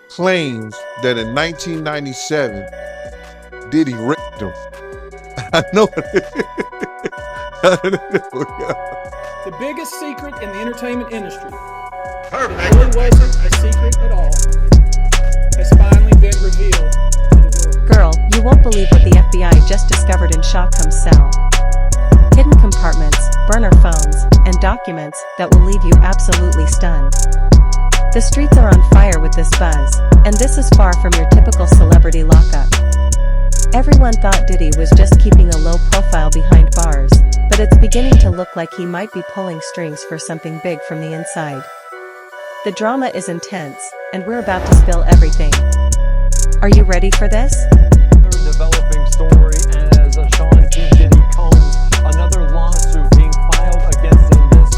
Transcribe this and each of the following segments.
claims that in 1997, Diddy raped him. I know it. The biggest secret in the entertainment industry, it really wasn't a secret at all, has finally been revealed to the world. Girl, you won't believe what the FBI just discovered in Shawcom's cell. Hidden compartments, burner phones, and documents that will leave you absolutely stunned. The streets are on fire with this buzz, and this is far from your typical celebrity lockup. Everyone thought Diddy was just keeping a low profile behind bars, but it's beginning to look like he might be pulling strings for something big from the inside. The drama is intense, and we're about to spill everything. Are you ready for this? Developing story as Sean Diddy Combs, another lawsuit being filed against him, this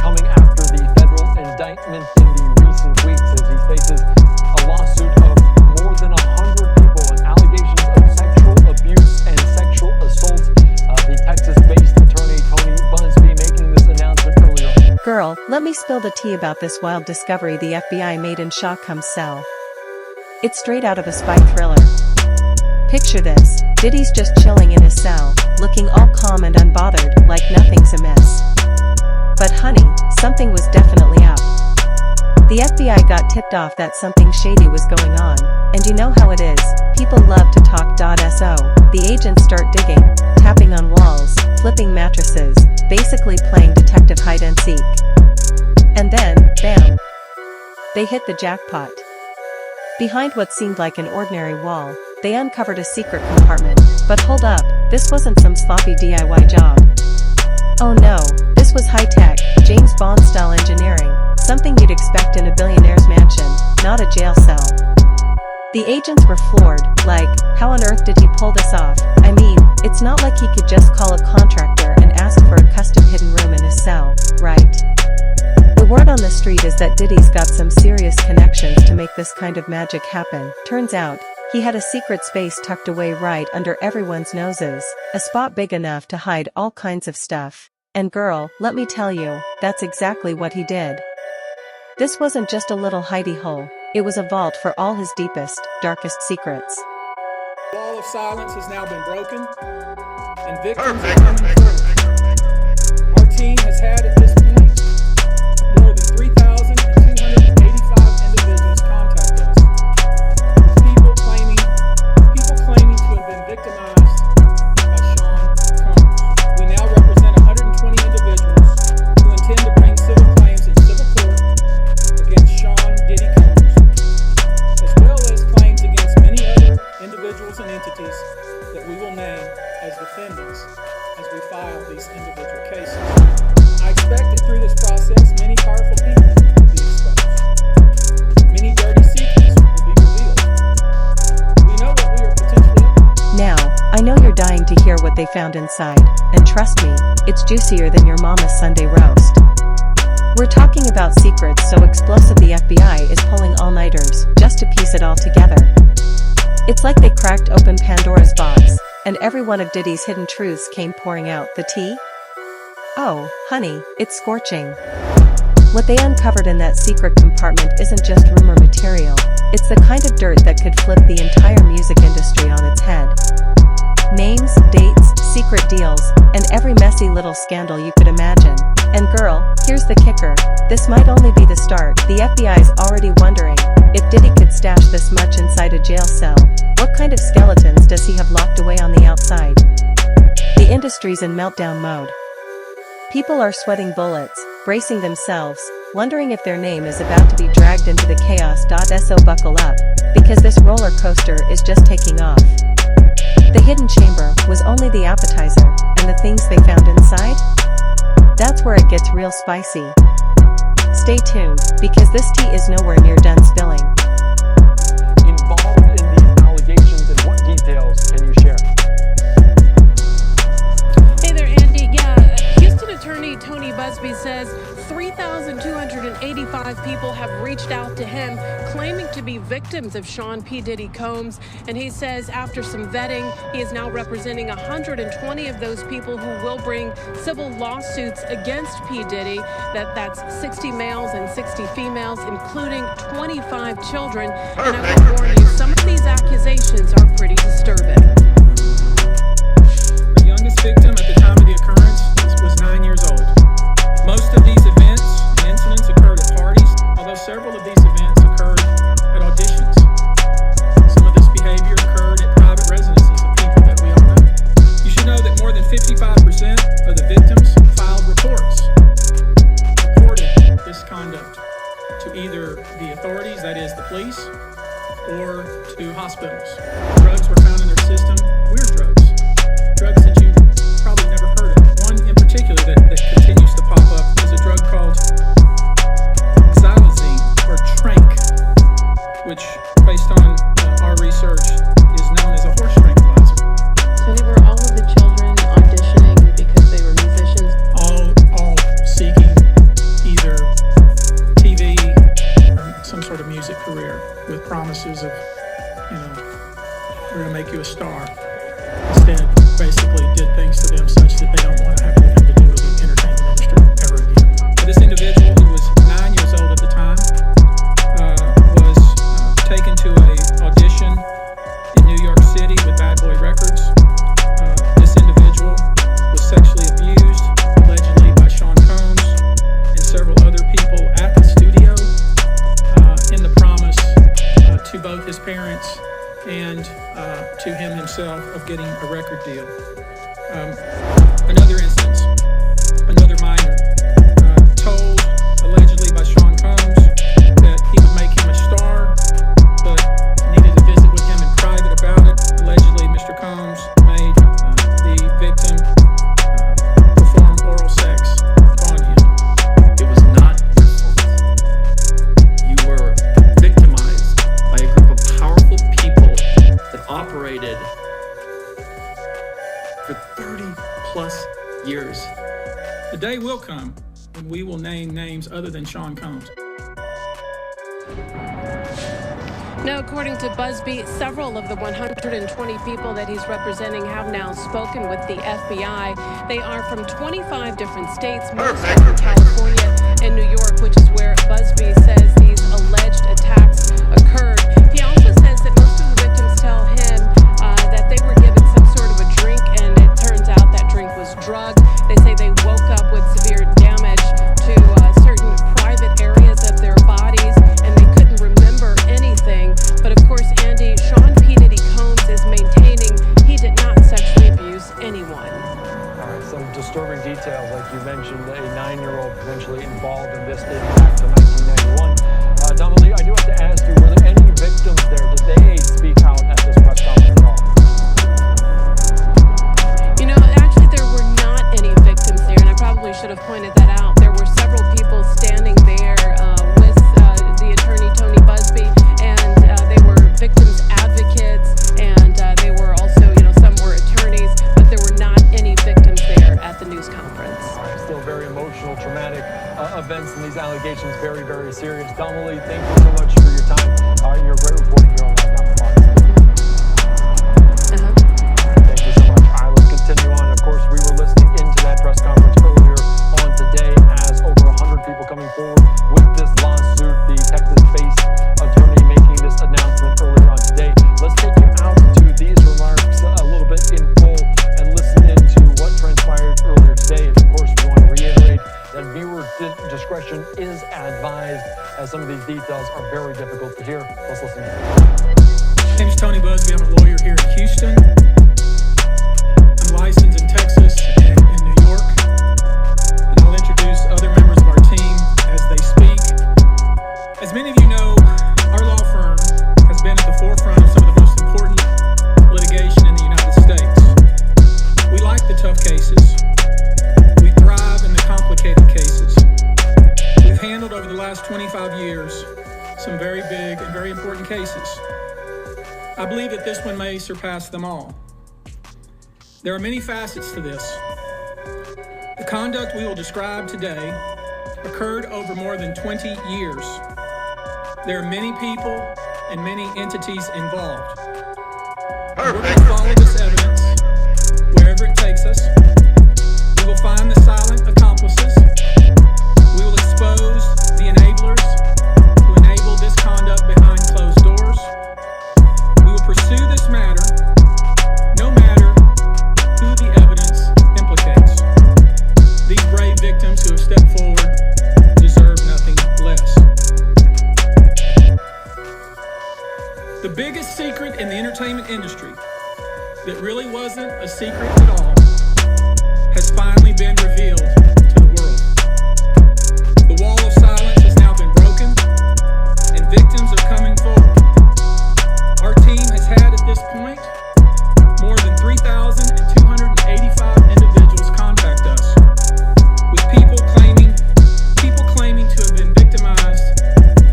coming after the federal indictment in the recent weeks as he faces a lawsuit of more than 100 people and allegations of sexual abuse and sexual assault. The Texas-based attorney Tony Busby making this announcement earlier. Girl, let me spill the tea about this wild discovery the FBI made in Shawcom's cell. It's straight out of a spy thriller. Picture this, Diddy's just chilling in his cell, looking all calm and unbothered, like nothing's amiss. But honey, something was definitely up. The FBI got tipped off that something shady was going on, and you know how it is, people love to talk. So, the agents start digging, tapping on walls, flipping mattresses, basically playing detective hide and seek. And then, bam! They hit the jackpot. Behind what seemed like an ordinary wall, they uncovered a secret compartment. But hold up, this wasn't some sloppy DIY job. Oh no, this was high-tech, James Bond-style engineering, something you'd expect in a billionaire's mansion, not a jail cell. The agents were floored, like, how on earth did he pull this off? I mean, it's not like he could just call a contractor and ask for a custom hidden room in his cell, right? The word on the street is that Diddy's got some serious connections to make this kind of magic happen. Turns out, he had a secret space tucked away right under everyone's noses, a spot big enough to hide all kinds of stuff. And girl, let me tell you, that's exactly what he did. This wasn't just a little hidey hole, it was a vault for all his deepest, darkest secrets. The wall of silence has now been broken, and victims are coming forward. Our team has had at this point more than 3,285 individuals contact us. People claiming to have been victimized by Sean Combs. We now represent 120 individuals who intend to bring civil claims in civil court against Sean Diddy Combs, as well as claims against many other individuals and entities that we will name as defendants as we file these individual cases. I expect that through this process, many powerful people will be exposed. Many dirty secrets will be revealed. We know what we are potentially up to. Now, I know you're dying to hear what they found inside, and trust me, it's juicier than your mama's Sunday roast. We're talking about secrets so explosive the FBI is pulling all-nighters just to piece it all together. It's like they cracked open Pandora's box, and every one of Diddy's hidden truths came pouring out. The tea? Oh, honey, it's scorching. What they uncovered in that secret compartment isn't just rumor material, it's the kind of dirt that could flip the entire music industry on its head. Names, dates, secret deals, and every messy little scandal you could imagine. And girl, here's the kicker, this might only be the start. The FBI's already wondering, if Diddy could stash this much inside a jail cell, what kind of skeletons does he have locked away on the outside? The industry's in meltdown mode. People are sweating bullets, bracing themselves, wondering if their name is about to be dragged into the chaos. So buckle up, because this roller coaster is just taking off. The hidden chamber was only the appetizer, and the things they found inside? That's where it gets real spicy. Stay tuned, because this tea is nowhere near done spilling. Involved in these allegations, and what details can you share? Hey there, Andy. Yeah, Houston attorney Tony Busby says 3,285 people have reached out to him claiming to be 20 victims of Sean P. Diddy Combs, and he says after some vetting, he is now representing 120 of those people who will bring civil lawsuits against P. Diddy. That's 60 males and 60 females, including 25 children. And I will warn you, some of these accusations are pretty disturbing. The youngest victim at the time of the occurrence was 9 years old. Most of these events and incidents occurred at parties, although several of these events occurred at auditions. Some of this behavior occurred at private residences of people that we all know. You should know that more than 55% of the victims filed reported this conduct to either the authorities, that is the police, or to hospitals. Drugs were found in their system, weird drugs that you probably never heard of. One in particular that continues to pop up is a drug called xylazine, or trank, which, based on our research, is known as a horse tranquilizer. So they were all of the children auditioning because they were musicians? All seeking either TV or some sort of music career with promises of, we're going to make you a star. Instead, basically did things to them such that they don't want to have anything to do with the entertainment industry ever again. This individual, who was 9 years old at the time, was taken to an audition in New York City with Bad Boy Records. This individual was sexually abused, allegedly by Sean Combs and several other people at the studio, in the promise to both his parents and to him himself of getting a record deal. Another instance, another minor, told allegedly by Sean Combs that he would make him a star, but needed to visit with him in private about it. Allegedly, Mr. Combs made the victim perform oral sex on him. It was not your fault. You were victimized by a group of powerful people that operated for 30 plus years. The day will come when we will name names other than Sean Combs. Now, according to Busby, several of the 120 people that he's representing have now spoken with the FBI. They are from 25 different states, most from California and New York, which is where Busby says these alleged attacks occurred. He also says that most of the victims tell him that they were given some sort of a drink, and it turns out that drink was drugged. They say they woke up with severe damage to certain private areas of their bodies, and they couldn't remember anything. But of course, Andy, Sean P. Diddy Combs is maintaining he did not sexually abuse anyone. All right, some disturbing details, like you mentioned, a 9-year-old potentially involved in this dating back to 1991. Dominique, I do have to ask you, were there any victims there? Did they speak out at this press conference at all? Actually, there were not any victims there, and I probably should have pointed that out. There were several people standing there with the attorney, Tony Busby, and they were victims advocates, and they were also, some were attorneys, but there were not any victims there at the news conference. All right, still very emotional, traumatic events, and these allegations very, very serious. Dominique, thank you so much for your time and your great reporting here on Live Not Fox. Thank you so much. All right, let's continue on. Of course, we were listening into that press conference earlier on today as over 100 people coming forward with this lawsuit. The Texas-based attorney making this announcement earlier on today. Let's take you out to these remarks a little bit in full and listen into what transpired earlier today. And of course, we want to reiterate that viewer discretion is advised, as some of these details are very difficult to hear. Let's listen in. My name is Tony Busby. I'm a lawyer here in Houston. I'm licensed in Texas and in New York. And I'll introduce other members of our team as they speak. As many of you know, our law firm has been at the forefront of some of the most important litigation in the United States. We like the tough cases. We thrive in the complicated cases. We've handled over the last 25 years some very big and very important cases. I believe that this one may surpass them all. There are many facets to this. The conduct we will describe today occurred over more than 20 years. There are many people and many entities involved. We're going to follow this evidence wherever it takes us. We will find the silent accomplices. We will expose the enablers who enable this conduct behind closed doors. We will pursue this matter no matter who the evidence implicates. These brave victims who have stepped forward deserve nothing less. The biggest secret in the entertainment industry that really wasn't a secret at all has finally been revealed to the world. The wall of silence has now been broken, and victims are coming forward. Our team has had at this point more than 3,285 individuals contact us, with people claiming to have been victimized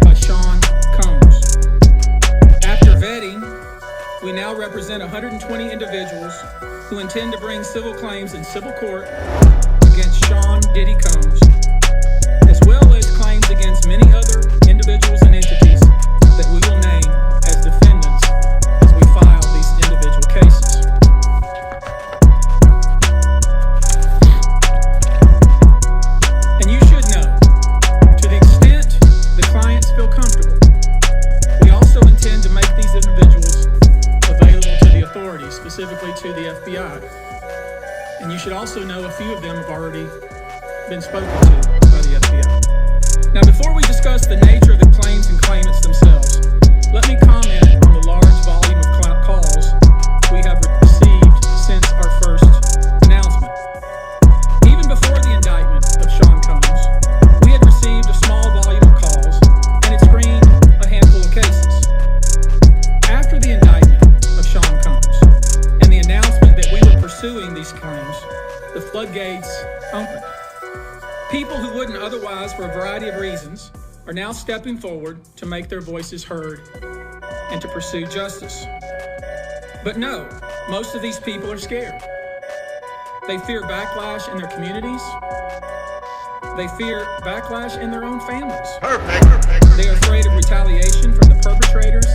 by Sean Combs. After vetting, we now represent 120 individuals who intend to bring civil claims in civil court against Sean Diddy Combs, as well as claims against many other individuals and entities that we will name as defendants as we file these individual cases. And you should know, to the extent the clients feel comfortable, we also intend to make these individuals available to the authorities, specifically to the FBI. And you should also know a few of them have already been spoken to by the FBI. Now, before we discuss the nature of the claims and claimants themselves, let me comment on the large volume of calls we have received since our first announcement. Even before the indictment of Sean Combs, we had received a small volume of calls and had screened a handful of cases. After the indictment of Sean Combs and the announcement that we were pursuing these claims, the floodgates opened. People who wouldn't otherwise, for a variety of reasons, are now stepping forward to make their voices heard and to pursue justice. But no, most of these people are scared. They fear backlash in their communities. They fear backlash in their own families. They are afraid of retaliation from the perpetrators